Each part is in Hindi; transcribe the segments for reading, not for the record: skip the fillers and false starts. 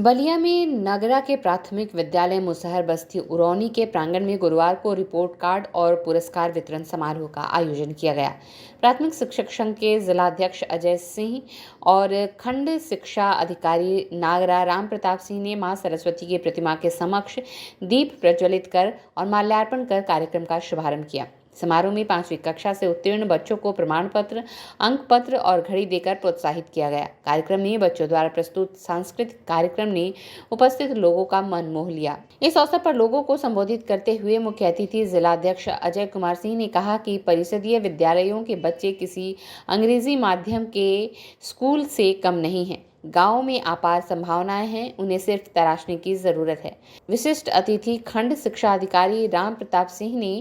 बलिया में नगरा के प्राथमिक विद्यालय मुसहर बस्ती उरौनी के प्रांगण में गुरुवार को रिपोर्ट कार्ड और पुरस्कार वितरण समारोह का आयोजन किया गया। प्राथमिक शिक्षक संघ के जिलाध्यक्ष अजय सिंह और खंड शिक्षा अधिकारी नागरा राम प्रताप सिंह ने मां सरस्वती की प्रतिमा के समक्ष दीप प्रज्वलित कर और माल्यार्पण कर कार्यक्रम का शुभारंभ किया। समारोह में 5वीं कक्षा से उत्तीर्ण बच्चों को प्रमाण पत्र, अंक पत्र और घड़ी देकर प्रोत्साहित किया गया। कार्यक्रम में बच्चों द्वारा प्रस्तुत सांस्कृतिक कार्यक्रम ने उपस्थित लोगों का मन मोह लिया। इस अवसर पर लोगों को संबोधित करते हुए मुख्य अतिथि जिलाध्यक्ष अजय कुमार सिंह ने कहा कि परिषदीय विद्यालयों के बच्चे किसी अंग्रेजी माध्यम के स्कूल से कम नहीं हैं। गांव में अपार संभावनाएं हैं, उन्हें सिर्फ तराशने की जरूरत है। विशिष्ट अतिथि खंड शिक्षा अधिकारी राम प्रताप सिंह ने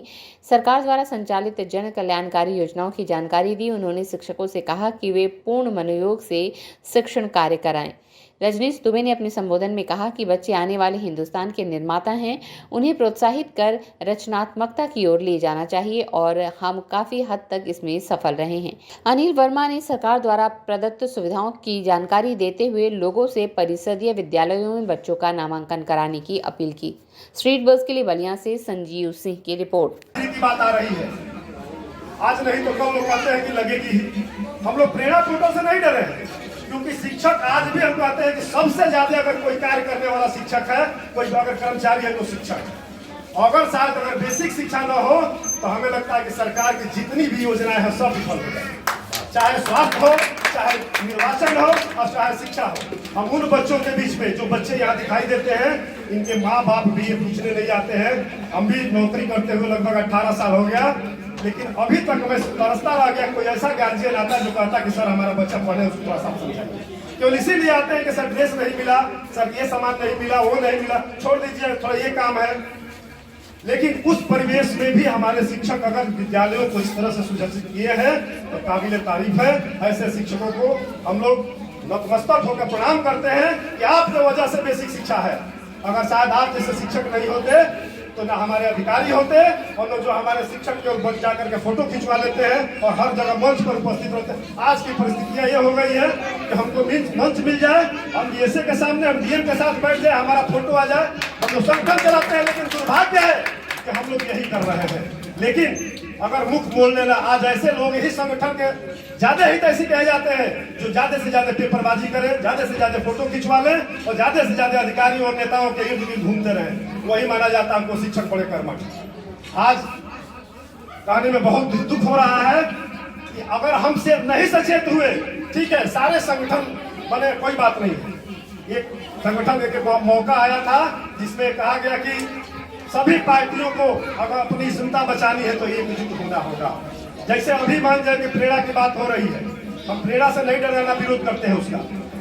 सरकार द्वारा संचालित जन कल्याणकारी योजनाओं की जानकारी दी। उन्होंने शिक्षकों से कहा कि वे पूर्ण मनोयोग से शिक्षण कार्य कराएं। रजनीश दुबे ने अपने संबोधन में कहा कि बच्चे आने वाले हिंदुस्तान के निर्माता हैं, उन्हें प्रोत्साहित कर रचनात्मकता की ओर ले जाना चाहिए और हम काफी हद तक इसमें सफल रहे हैं। अनिल वर्मा ने सरकार द्वारा प्रदत्त सुविधाओं की जानकारी देते हुए लोगों से परिषदीय विद्यालयों में बच्चों का नामांकन कराने की अपील की। स्ट्रीट बस के लिए बलिया से संजीव सिंह की रिपोर्ट। बात आ रही है, आज नहीं तो कल लोग कहते हैं कि लगेगी। हम लोग प्रेरणा पोर्टल से नहीं डरे हैं, क्योंकि शिक्षक आज भी हम कहते हैं कि सबसे ज्यादा अगर कोई कार्य करने वाला शिक्षक है, कोई अगर कर्मचारी है तो शिक्षक है। अगर शायद अगर बेसिक शिक्षा न हो तो हमें लगता है कि सरकार की जितनी भी योजनाएं हैं सब विफल हो जाएगी, चाहे स्वास्थ्य हो, चाहे निर्वाचन हो और चाहे शिक्षा हो। हम उन बच्चों के बीच में जो बच्चे यहाँ दिखाई देते हैं, इनके माँ बाप भी ये पूछने नहीं आते हैं। हम भी नौकरी करते हुए लगभग 18 साल हो गया, लेकिन अभी तक मैं तरसता रह गया कोई ऐसा गार्जियन आता जो कहता कि सर हमारा बच्चा पढ़े, उसको थोड़ा सा समझाइए। केवल इसीलिए आते हैं कि सर ड्रेस नहीं मिला, सर ये सामान नहीं मिला, वो नहीं मिला, छोड़ दीजिए थोड़ा ये काम है। लेकिन उस परिवेश में भी हमारे शिक्षक अगर विद्यालयों को इस तरह से सुसज्जित किए हैं तो काबिल तारीफ है। ऐसे शिक्षकों को हम लोग नतमस्तक होकर प्रणाम करते हैं कि आपके वजह से बेसिक शिक्षा है। अगर शायद आप जैसे शिक्षक नहीं होते तो ना हमारे अधिकारी होते और लोग जो हमारे शिक्षक के ऊपर जाकर के फोटो खिंचवा लेते हैं और हर जगह मंच पर उपस्थित रहते हैं। आज की परिस्थितियां ये हो गई है कि हमको मंच मिल जाए, हम डीएसए के सामने हम डीएम के साथ बैठ जाए, हमारा फोटो आ जाए, हम लोग संगठन चलाते हैं। लेकिन दुर्भाग्य है कि हम लोग यही कर रहे हैं। लेकिन अगर मुख बोल लेना, आज ऐसे लोग ही संगठन के ज्यादा ही ऐसे कहे जाते हैं जो ज्यादा से ज्यादा पेपरबाजी करें, ज्यादा से ज्यादा फोटो खिंचवा लें और ज्यादा से ज्यादा अधिकारियों और नेताओं के इर्द गिर्द घूमते रहे, वही माना जाता है हमको शिक्षक बड़े कर्मठ। आज कहने में बहुत दुख हो रहा है कि अगर हमसे नहीं सचेत हुए, ठीक है सारे संगठन बने, कोई बात नहीं है। एक संगठन एक मौका आया था जिसमें कहा गया कि सभी पार्टियों को अगर अपनी जनता बचानी है तो एकजुट होना होगा। जैसे अभी मान जाए कि प्रेरणा की बात हो रही है, हम प्रेरणा से नहीं डरना, विरोध करते हैं उसका।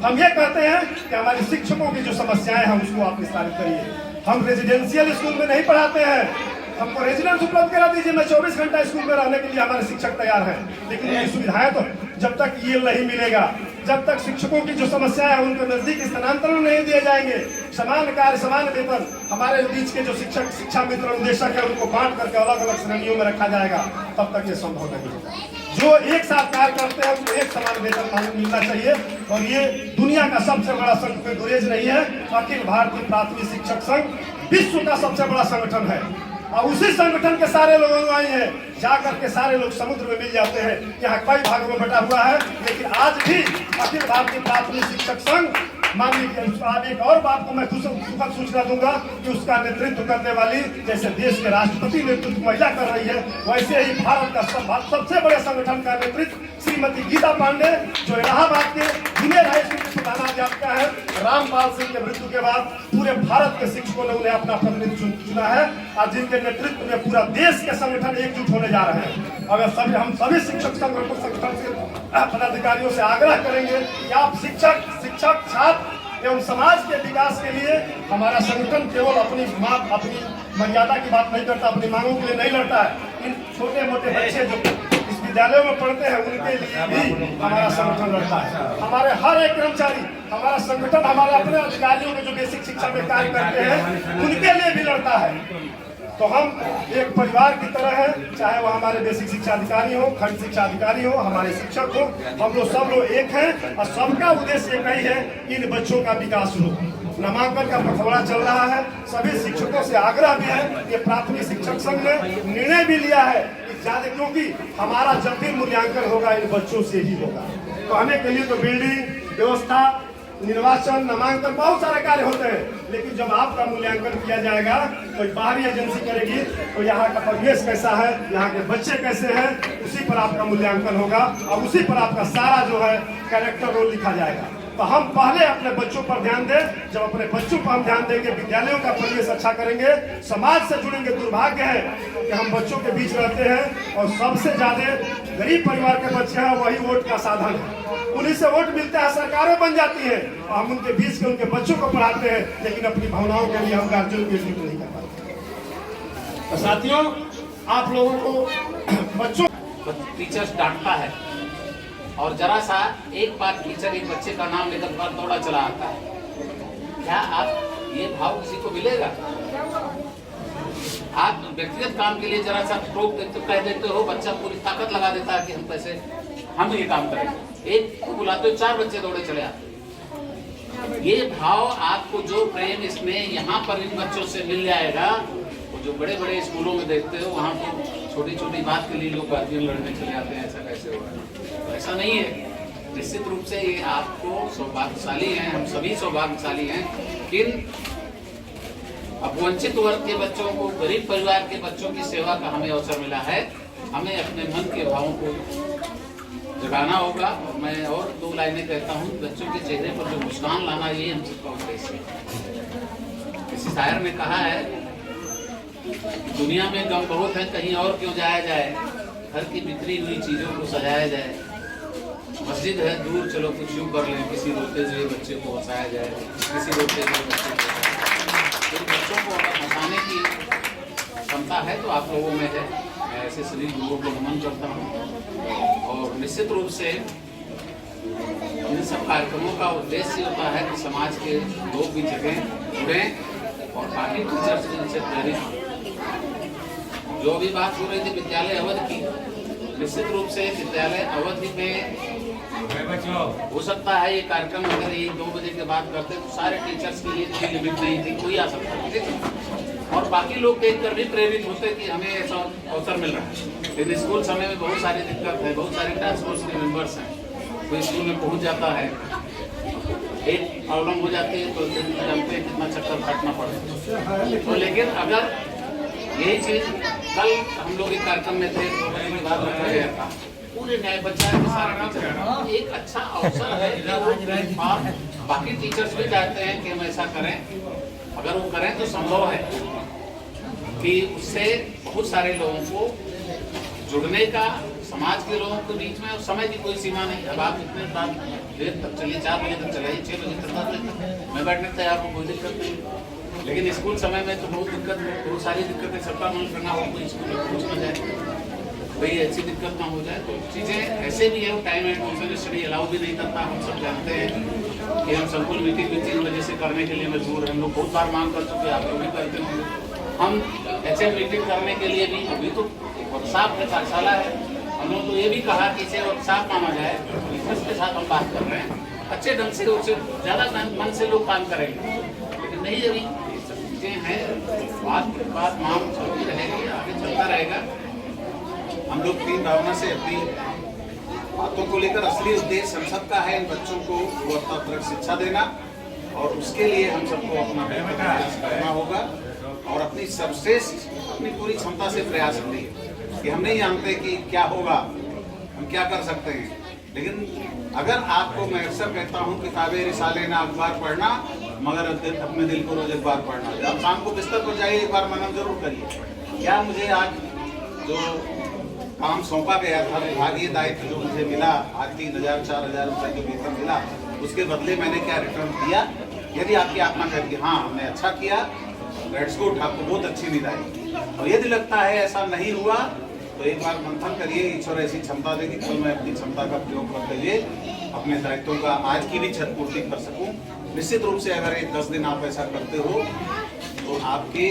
हम ये कहते हैं कि हमारे शिक्षकों की जो समस्याएं हैं उसको आप निस्तारित करिए। हम रेजिडेंशियल स्कूल में नहीं पढ़ाते हैं, हमको रेजिडेंस उपलब्ध करा दीजिए। मैं 24 घंटा स्कूल में रहने के लिए हमारे शिक्षक तैयार हैं, लेकिन ये सुविधाएं तो जब तक ये नहीं मिलेगा, जब तक शिक्षकों की जो समस्याएं हैं उनके नजदीक स्थानांतरण नहीं दिए जाएंगे, समान कार्य समान वेतन हमारे बीच के जो शिक्षक शिक्षा मित्र निदेशक है उनको बांट करके अलग अलग श्रेणियों में रखा जाएगा, तब तक ये संभव नहीं होगा। जो एक साथ कार्य करते हैं उनको एक समान वेतन मिलना चाहिए। और ये दुनिया का सबसे बड़ा संघ कोई गुरेज नहीं है, अखिल भारतीय प्राथमिक शिक्षक संघ विश्व का सबसे बड़ा संगठन है और उसी संगठन के सारे लोग अनुयायी हैं। जाकर के सारे लोग समुद्र में मिल जाते हैं। यहाँ कई भागों में बटा हुआ है, लेकिन आज भी अखिल भारतीय प्राथमिक शिक्षक संघ मान लीजिए। आज एक और बात को मैं सुखद सूचना दूंगा कि उसका नेतृत्व करने वाली, जैसे देश के राष्ट्रपति नेतृत्व महिला कर रही है, वैसे ही भारत का सबसे बड़े संगठन का नेतृत्व श्रीमती गीता पांडे, जो इलाहाबाद के जूनियर हाई स्कूल के प्रधानाध्यापिका है। रामपाल सिंह के मृत्यु के बाद पूरे भारत के शिक्षकों ने उन्हें अपना प्रतिनिधि चुना है और जिनके नेतृत्व में पूरा देश के संगठन एकजुट होने जा रहे हैं। अगर हम सभी शिक्षक संगठन से पदाधिकारियों से आग्रह करेंगे कि आप शिक्षक, छात्र एवं समाज के विकास के लिए हमारा संगठन केवल अपनी मर्यादा की बात नहीं करता, अपनी मांगों के लिए नहीं लड़ता है। इन छोटे मोटे बच्चे जो इस विद्यालयों में पढ़ते हैं उनके लिए भी हमारा संगठन लड़ता है। हमारे हर एक कर्मचारी, हमारा संगठन हमारे अपने अधिकारियों के जो बेसिक शिक्षा में कार्य करते हैं उनके लिए भी लड़ता है। तो हम एक परिवार की तरह हैं, चाहे वो हमारे बेसिक शिक्षा अधिकारी हो, खंड शिक्षा अधिकारी हो, हमारे शिक्षक हो, हम लोग सब लोग एक हैं और सबका उद्देश्य एक ही है कि इन बच्चों का विकास हो। नामांकन का पखवाड़ा चल रहा है। सभी शिक्षकों से आग्रह भी है कि प्राथमिक शिक्षक संघ ने निर्णय भी लिया है कि ज्यादा, क्योंकि हमारा जब भी मूल्यांकन होगा इन बच्चों से ही होगा। तो हमें के लिए तो बिल्डिंग व्यवस्था, निर्वाचन, नामांकन, बहुत सारे कार्य होते हैं, लेकिन जब आपका मूल्यांकन किया जाएगा कोई बाहरी एजेंसी करेगी तो यहाँ का परिवेश कैसा है, यहाँ के बच्चे कैसे हैं, उसी पर आपका मूल्यांकन होगा और उसी पर आपका सारा जो है कैरेक्टर रोल लिखा जाएगा। तो हम पहले अपने बच्चों पर ध्यान दें। जब अपने बच्चों पर हम ध्यान देंगे, विद्यालयों का परिवेश अच्छा करेंगे, समाज से जुड़ेंगे। दुर्भाग्य है कि हम बच्चों के बीच रहते हैं और सबसे ज्यादा गरीब परिवार के बच्चे हैं, वही वोट का साधन है। उन्हीं से वोट मिलता है, सरकारें बन जाती है और हम उनके बीच के उनके बच्चों को पढ़ाते हैं, लेकिन अपनी भावनाओं के लिए हम गार्जियन को एग्जीक्यूट नहीं कर पाते। तो साथियों, आप लोगों को बच्चों टीचर्स डांटता है और जरा सा एक बार टीचर एक बच्चे का नाम लेकर बार दौड़ा चला आता है, क्या आप ये भाव किसी को मिलेगा? आप व्यक्तिगत काम के लिए जरा सा टोक देते कह देते हो, बच्चा पूरी ताकत लगा देता है कि हम कैसे हम ये काम करेंगे। एक को बुलाते हो, 4 बच्चे दौड़े चले आते। ये भाव आपको जो प्रेम इसमें यहाँ पर इन बच्चों से मिल जाएगा, वो जो बड़े बड़े स्कूलों में देखते हो वहाँ तो छोटी छोटी बात के लिए लोग गार्जियन लड़ने चले आते हैं, ऐसा कैसे हो रहा है? तो ऐसा नहीं है। निश्चित रूप से ये आपको सौभाग्यशाली हैं, हम सभी सौभाग्यशाली हैं, लेकिन अब वंचित वर्ग के बच्चों को, गरीब परिवार के बच्चों की सेवा का हमें अवसर मिला है। हमें अपने मन के भावों को जगाना होगा। और मैं और 2 लाइनें कहता हूँ, बच्चों के चेहरे पर जो मुस्कान लाना, ये हम सबका उद्देश्य है। किसी शायर ने कहा है, दुनिया में गम बहुत है, कहीं और क्यों जाया जाए, घर की बिखरी हुई चीजों को सजाया जाए, मस्जिद है दूर चलो कुछ यूं कर लें, किसी रोते हुए बच्चे को हंसाया जाए, किसी रोते हुए बच्चे को। इन बच्चों को अगर हंसाने की क्षमता है तो आप लोगों में है। मैं ऐसे सभी लोगों को नमन करता हूँ। और निश्चित रूप से इन सब कार्यक्रमों का उद्देश्य होता है कि समाज के लोग भी जगह जुड़ें और बाकी टीचर्स इनसे प्रेरित। जो भी बात हो रही थी विद्यालय अवधि की, निश्चित रूप से विद्यालय अवधि में हो सकता है ये कार्यक्रम अगर ये 2 बजे के बाद करते तो सारे टीचर्स के लिए कोई लिमिट नहीं थी, कोई आ सकता था और बाकी लोग देखकर भी प्रेरित होते कि हमें ऐसा अवसर मिल रहा है। लेकिन स्कूल समय में बहुत सारी दिक्कत है, बहुत सारे टास्क फोर्स के मेंबर्स हैं, कोई स्कूल में पहुंच जाता है, एक प्रॉब्लम हो जाती है तो जानते हैं कितना चक्कर काटना पड़ता है। तो लेकिन अगर यही चीज कल हम लोग एक कार्यक्रम में थे, 2 बजे के बाद रखा गया था, पूरे न्याय पंचायत के सारे टीचर, एक अच्छा अवसर है। और बाकी टीचर्स भी चाहते हैं कि हम ऐसा करें, अगर वो करें तो संभव है कि उससे बहुत सारे लोगों को जुड़ने का, समाज के लोगों के बीच में, और समय की कोई सीमा नहीं। अब आप इतने देर तक चलिए, 4 बजे तक चलाइए, 6 बजे तक, 10 बजे तक, मैं बैठने तैयार हूँ, कोई दिक्कत नहीं। लेकिन स्कूल समय में तो बहुत दिक्कत, बहुत सारी दिक्कतें, सबका मन करना हो कोई स्कूल में पहुँच ना जाए, भाई ऐसी दिक्कत ना हो जाए। तो चीज़ें ऐसे भी है, time and tuition study allow भी नहीं करता। हम सब जानते हैं कि हम संकुल मीटिंग भी 3 बजे से करने के लिए मजबूर हैं। हम लोग बहुत बार मांग कर चुके, आप लोग भी करते होंगे। हम HM मीटिंग करने के लिए भी, अभी तो वर्कशॉप है, कार्यशाला है, हम लोग तो ये भी कहा कि इसे वर्कशॉप माना जाए, टीचर्स के साथ हम बात कर रहे हैं, अच्छे ढंग से, उससे ज़्यादा मन से लोग काम करेंगे। लेकिन नहीं, अभी सब चीज़ें हैं, बात मांग चलती रहेगी, आगे चलता रहेगा। हम लोग 3 भावना से अपनी बातों को लेकर, असली उद्देश्य संसद का है इन बच्चों को गुणवत्तापूर्ण शिक्षा देना, और उसके लिए हम सबको अपना प्रयास करना होगा और अपनी सर्वश्रेष्ठ, अपनी पूरी क्षमता से प्रयास करें कि हम नहीं जानते कि क्या होगा, हम क्या कर सकते हैं। लेकिन अगर आपको, मैं अक्सर कहता हूँ, किताबें रिसाले ना अखबार पढ़ना, मगर अपने दिल को रोज अखबार पढ़ना। जब शाम को बिस्तर पर जाइए, एक बार मनन जरूर करिए, क्या मुझे आज जो काम सौंपा गया था, विभागीय दायित्व जो मुझे मिला, आज 3000 4000 रुपये जो वेतन मिला, उसके बदले मैंने क्या रिटर्न दिया। यदि आपकी आत्मा कहती हाँ हमने अच्छा किया, दैट्स गुड, आपको बहुत अच्छी नींद आई। और यदि लगता है ऐसा नहीं हुआ तो एक बार मंथन करिए, ईश्वर ऐसी क्षमता देगी कल मैं अपनी क्षमता का प्रयोग करते हुए अपने दायित्वों का आज की भी क्षतिपूर्ति कर सकूं। निश्चित रूप से अगर 10 दिन आप ऐसा करते हो तो आपके